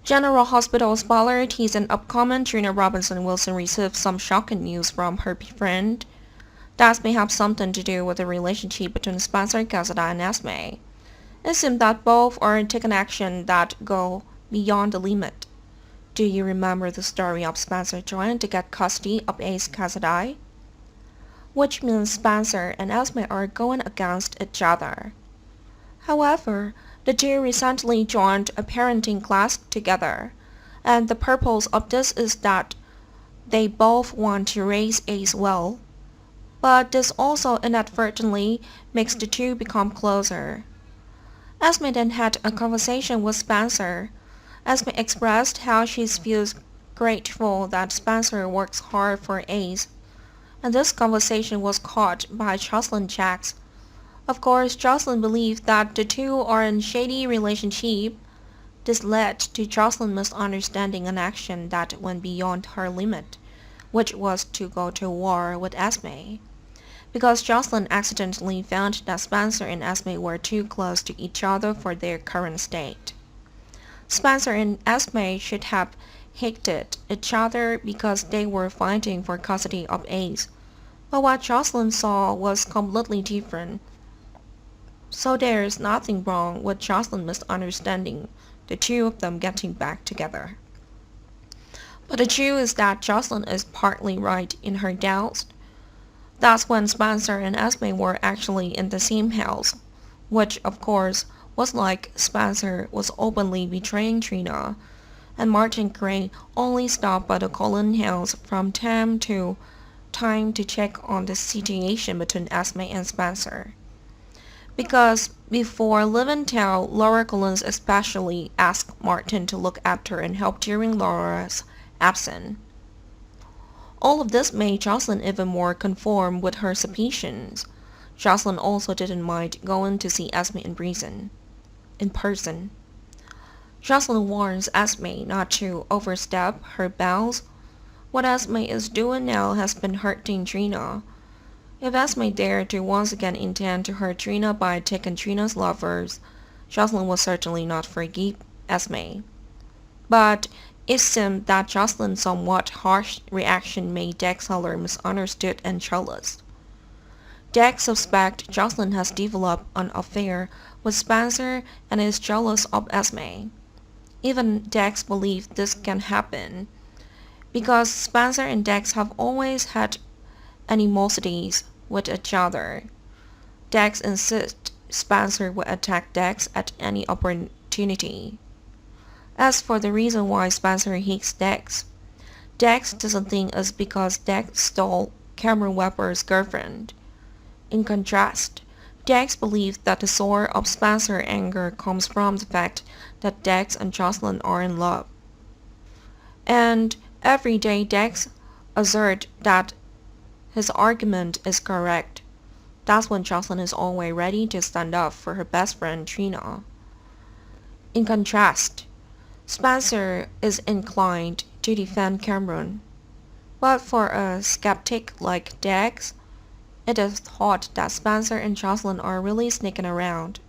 General Hospital spoiler tease and upcoming Trina Robinson Wilson received some shocking news from her friend. That may have something to do with the relationship between Spencer Quesada and Esme. It seems that both are taking action that go beyond the limit. Do you remember the story of Spencer trying to get custody of Ace Quesada? Which means Spencer and Esme are going against each other. However, the two recently joined a parenting class together, and the purpose of this is that they both want to raise Ace well. But this also inadvertently makes the two become closer. Esme then had a conversation with Spencer. Esme expressed how she feels grateful that Spencer works hard for Ace, and this conversation was caught by Jocelyn Jacks. Of course, Jocelyn believed that the two are in a shady relationship. This led to Jocelyn misunderstanding an action that went beyond her limit, which was to go to war with Esme. Because Jocelyn accidentally found that Spencer and Esme were too close to each other for their current state. Spencer and Esme should have hated each other because they were fighting for custody of Ace, but what Jocelyn saw was completely different. So there's nothing wrong with Jocelyn misunderstanding the two of them getting back together. But the truth is that Jocelyn is partly right in her doubts. That's when Spencer and Esme were actually in the same house, which of course was like Spencer was openly betraying Trina, and Martin Gray only stopped by the Cullen house from time to time to check on the situation between Esme and Spencer. Because before leaving town, Laura Collins especially asked Martin to look after and help during Laura's absence. All of this made Jocelyn even more conform with her suspicions. Jocelyn also didn't mind going to see Esme in person. Jocelyn warns Esme not to overstep her bounds. What Esme is doing now has been hurting Trina. If Esme dared to once again intend to hurt Trina by taking Trina's lovers, Jocelyn would certainly not forgive Esme. But it seemed that Jocelyn's somewhat harsh reaction made Dex Heller misunderstood and jealous. Dex suspects Jocelyn has developed an affair with Spencer and is jealous of Esme. Even Dex believes this can happen, because Spencer and Dex have always had animosities with each other. Dex insists Spencer will attack Dex at any opportunity. As for the reason why Spencer hates Dex, Dex doesn't think it's because Dex stole Cameron Webber's girlfriend. In contrast, Dex believes that the source of Spencer's anger comes from the fact that Dex and Jocelyn are in love. And every day Dex asserts that his argument is correct. That's when Jocelyn is always ready to stand up for her best friend Trina. In contrast, Spencer is inclined to defend Cameron. But for a skeptic like Dex, it is thought that Spencer and Jocelyn are really sneaking around.